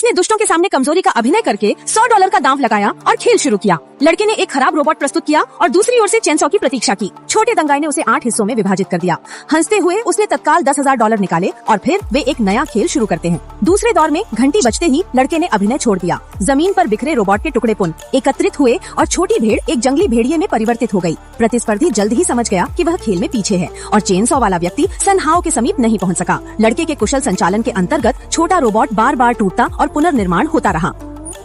उसने दुष्टों के सामने कमजोरी का अभिनय करके $100 का दांव लगाया और खेल शुरू किया। लड़के ने एक खराब रोबोट प्रस्तुत किया और दूसरी ओर से चेनसॉ की प्रतीक्षा की। छोटे दंगाई ने उसे 8 हिस्सों में विभाजित कर दिया। हंसते हुए उसने तत्काल $10,000 निकाले और फिर वे एक नया खेल शुरू करते हैं। दूसरे दौर में घंटी बजते ही लड़के ने अभिनय छोड़ दिया। जमीन पर बिखरे रोबोट के टुकड़े पुन एकत्रित हुए और छोटी भेड़ एक जंगली भेड़िए में परिवर्तित हो गई। प्रतिस्पर्धी जल्द ही समझ गया कि वह खेल में पीछे है और चेनसॉ वाला व्यक्ति सनहाओ के समीप नहीं पहुंच सका। लड़के के कुशल संचालन के अंतर्गत छोटा रोबोट बार बार टूटता और पुनर्निर्माण होता रहा।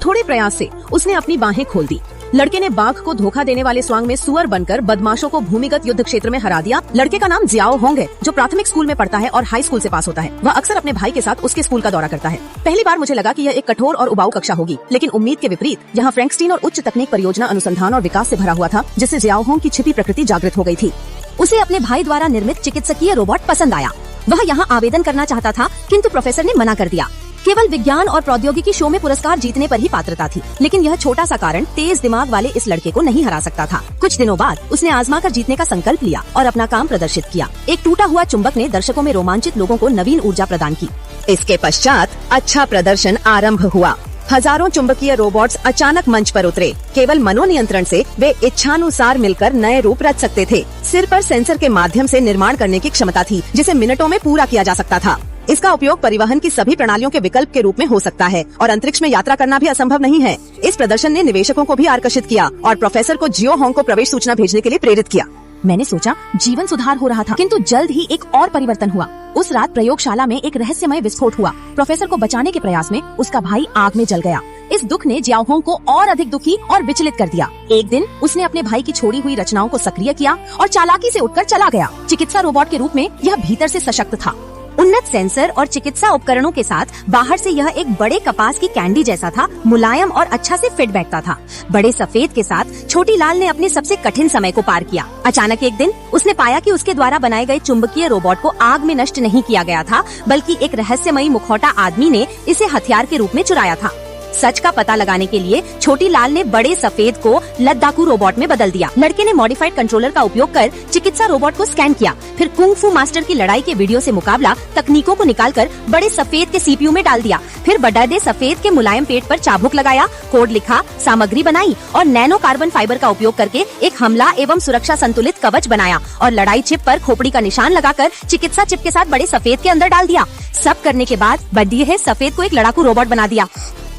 थोड़े प्रयास से उसने अपनी बाहें खोल दी। लड़के ने बाघ को धोखा देने वाले स्वांग में सुअर बनकर बदमाशों को भूमिगत युद्ध क्षेत्र में हरा दिया। लड़के का नाम जियाओ होंग है, जो प्राथमिक स्कूल में पढ़ता है और हाई स्कूल से पास होता है। वह अक्सर अपने भाई के साथ उसके स्कूल का दौरा करता है। पहली बार मुझे लगा कि यह एक कठोर और उबाऊ कक्षा होगी, लेकिन उम्मीद के विपरीत यहाँ फ्रैंकस्टीन और उच्च तकनीक परियोजना अनुसंधान और विकास से भरा हुआ था, जिससे जियाओ होंग की छिपी प्रकृति जागृत हो गई थी। उसे अपने भाई द्वारा निर्मित चिकित्सकीय रोबोट पसंद आया। वह यहाँ आवेदन करना चाहता था, किंतु प्रोफेसर ने मना कर दिया। केवल विज्ञान और प्रौद्योगिकी शो में पुरस्कार जीतने पर ही पात्रता थी, लेकिन यह छोटा सा कारण तेज दिमाग वाले इस लड़के को नहीं हरा सकता था। कुछ दिनों बाद उसने आजमा कर जीतने का संकल्प लिया और अपना काम प्रदर्शित किया। एक टूटा हुआ चुंबक ने दर्शकों में रोमांचित लोगों को नवीन ऊर्जा प्रदान की। इसके पश्चात अच्छा प्रदर्शन आरंभ हुआ। हजारों चुंबकीय रोबोट्स अचानक मंच पर उतरे। केवल मनोनियंत्रण से वे इच्छानुसार मिलकर नए रूप रच सकते थे। सिर पर सेंसर के माध्यम से निर्माण करने की क्षमता थी, जिसे मिनटों में पूरा किया जा सकता था। इसका उपयोग परिवहन की सभी प्रणालियों के विकल्प के रूप में हो सकता है और अंतरिक्ष में यात्रा करना भी असंभव नहीं है। इस प्रदर्शन ने निवेशकों को भी आकर्षित किया और प्रोफेसर को जियो होंग को प्रवेश सूचना भेजने के लिए प्रेरित किया। मैंने सोचा जीवन सुधार हो रहा था, किंतु जल्द ही एक और परिवर्तन हुआ। उस रात प्रयोगशाला में एक रहस्यमय विस्फोट हुआ। प्रोफेसर को बचाने के प्रयास में उसका भाई आग में जल गया। इस दुख ने जियाओ होंग को और अधिक दुखी और विचलित कर दिया। एक दिन उसने अपने भाई की छोड़ी हुई रचनाओं को सक्रिय किया और चालाकी से उठकर चला गया। चिकित्सा रोबोट के रूप में यह भीतर से सशक्त था। उन्नत सेंसर और चिकित्सा उपकरणों के साथ बाहर से यह एक बड़े कपास की कैंडी जैसा था, मुलायम और अच्छा से फिट बैठता था। बड़े सफेद के साथ छोटी लाल ने अपने सबसे कठिन समय को पार किया। अचानक एक दिन उसने पाया कि उसके द्वारा बनाए गए चुंबकीय रोबोट को आग में नष्ट नहीं किया गया था, बल्कि एक रहस्यमयी मुखौटा आदमी ने इसे हथियार के रूप में चुराया था। सच का पता लगाने के लिए छोटी लाल ने बड़े सफेद को लद्दाकू रोबोट में बदल दिया। लड़के ने मॉडिफाइड कंट्रोलर का उपयोग कर चिकित्सा रोबोट को स्कैन किया, फिर कुंग फू मास्टर की लड़ाई के वीडियो से मुकाबला तकनीकों को निकालकर बड़े सफेद के सीपीयू में डाल दिया। फिर बड़े सफेद के मुलायम पेट पर चाबुक लगाया, कोड लिखा, सामग्री बनाई और नैनो कार्बन फाइबर का उपयोग करके एक हमला एवं सुरक्षा संतुलित कवच बनाया और लड़ाई चिप पर खोपड़ी का निशान लगाकर चिकित्सा चिप के साथ बड़े सफेद के अंदर डाल दिया। सब करने के बाद बड़े सफेद को एक लड़ाकू रोबोट बना दिया।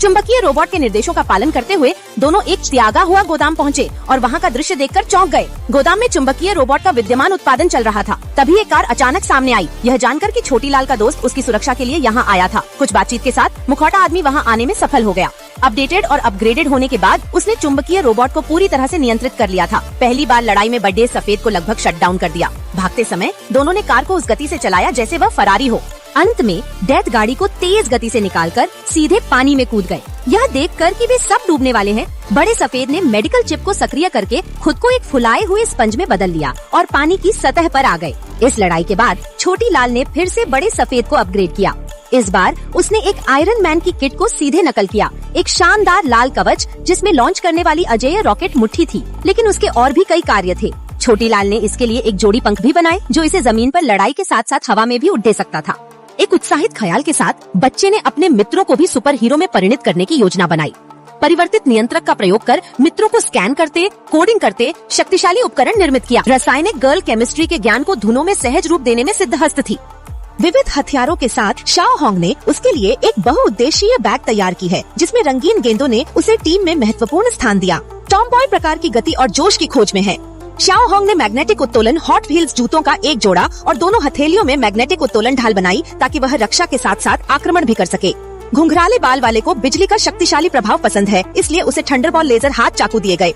चुंबकीय रोबोट के निर्देशों का पालन करते हुए दोनों एक त्यागा हुआ गोदाम पहुंचे और वहां का दृश्य देखकर चौंक गए। गोदाम में चुंबकीय रोबोट का विद्यमान उत्पादन चल रहा था। तभी एक कार अचानक सामने आई, यह जानकर कि छोटी लाल का दोस्त उसकी सुरक्षा के लिए यहाँ आया था। कुछ बातचीत के साथ मुखौटा आदमी वहाँ आने में सफल हो गया। अपडेटेड और अपग्रेडेड होने के बाद उसने चुंबकीय रोबोट को पूरी तरह से नियंत्रित कर लिया था। पहली बार लड़ाई में बड़े सफेद को लगभग शट डाउन कर दिया। भागते समय दोनों ने कार को उस गति से चलाया जैसे वह फरारी हो। अंत में डेथ गाड़ी को तेज गति से निकालकर सीधे पानी में कूद गए। यह देखकर कि वे सब डूबने वाले हैं, बड़े सफेद ने मेडिकल चिप को सक्रिय करके खुद को एक फुलाए हुए स्पंज में बदल लिया और पानी की सतह पर आ गए। इस लड़ाई के बाद छोटी लाल ने फिर से बड़े सफेद को अपग्रेड किया। इस बार उसने एक आयरन मैन की किट को सीधे नकल किया, एक शानदार लाल कवच जिसमें लॉन्च करने वाली अजेय रॉकेट मुट्ठी थी, लेकिन उसके और भी कई कार्य थे। छोटी लाल ने इसके लिए एक जोड़ी पंख भी बनाए, जो इसे जमीन पर लड़ाई के साथ साथ हवा में भी उड़ दे सकता था। एक उत्साहित ख्याल के साथ बच्चे ने अपने मित्रों को भी सुपर हीरो में परिणत करने की योजना बनाई। परिवर्तित नियंत्रक का प्रयोग कर मित्रों को स्कैन करते, कोडिंग करते शक्तिशाली उपकरण निर्मित किया। रासायनिक गर्ल केमिस्ट्री के ज्ञान को धुनों में सहज रूप देने में सिद्धहस्त थी। विविध हथियारों के साथ शाओ होंग ने उसके लिए एक बहुउद्देशीय बैग तैयार की है, जिसमें रंगीन गेंदों ने उसे टीम में महत्वपूर्ण स्थान दिया। टॉम बॉय प्रकार की गति और जोश की खोज में है। शाओ होंग ने मैग्नेटिक उत्तोलन हॉट व्हील्स जूतों का एक जोड़ा और दोनों हथेलियों में मैग्नेटिक उत्तोलन ढाल बनाई, ताकि वह रक्षा के साथ साथ आक्रमण भी कर सके। घुंघराले बाल वाले को बिजली का शक्तिशाली प्रभाव पसंद है, इसलिए उसे थंडरबॉल लेजर हाथ चाकू दिए गए।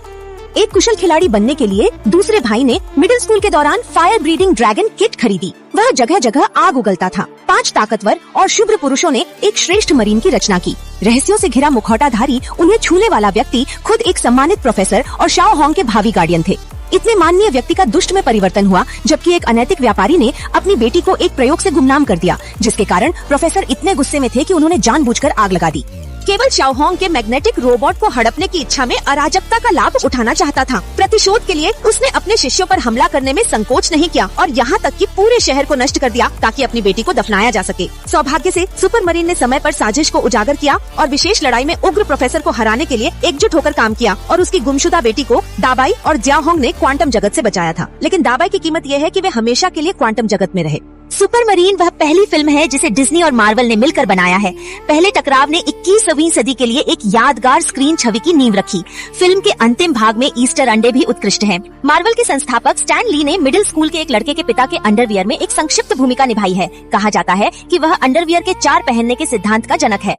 एक कुशल खिलाड़ी बनने के लिए दूसरे भाई ने मिडिल स्कूल के दौरान फायर ब्रीडिंग ड्रैगन किट खरीदी। वह जगह जगह आग उगलता था। 5 ताकतवर और शुभ्र पुरुषों ने एक श्रेष्ठ मरीन की रचना की। रहस्यों से घिरा मुखौटाधारी, उन्हें छूने वाला व्यक्ति खुद एक सम्मानित प्रोफेसर और शाओ होंग के भावी गार्डियन थे। इतने माननीय व्यक्ति का दुष्ट में परिवर्तन हुआ, जबकि एक अनैतिक व्यापारी ने अपनी बेटी को एक प्रयोग से गुमनाम कर दिया, जिसके कारण प्रोफेसर इतने गुस्से में थे कि उन्होंने जानबूझकर आग लगा दी। केवल शाओहोंग के मैग्नेटिक रोबोट को हड़पने की इच्छा में अराजकता का लाभ उठाना चाहता था। प्रतिशोध के लिए उसने अपने शिष्यों पर हमला करने में संकोच नहीं किया और यहाँ तक कि पूरे शहर को नष्ट कर दिया ताकि अपनी बेटी को दफनाया जा सके। सौभाग्य से सुपरमरीन ने समय पर साजिश को उजागर किया और विशेष लड़ाई में उग्र प्रोफेसर को हराने के लिए एकजुट होकर काम किया और उसकी गुमशुदा बेटी को दाबाई और जियाहोंग ने क्वांटम जगत से बचाया था। लेकिन दाबाई की कीमत यह है कि वे हमेशा के लिए क्वांटम जगत में रहे। सुपरमरीन वह पहली फिल्म है जिसे डिज्नी और मार्वल ने मिलकर बनाया है। पहले टकराव ने 21वीं सदी के लिए एक यादगार स्क्रीन छवि की नींव रखी। फिल्म के अंतिम भाग में ईस्टर अंडे भी उत्कृष्ट हैं। मार्वल के संस्थापक स्टैन ली ने मिडिल स्कूल के एक लड़के के पिता के अंडरवियर में एक संक्षिप्त भूमिका निभाई है। कहा जाता है कि वह अंडरवियर के 4 पहनने के सिद्धांत का जनक है।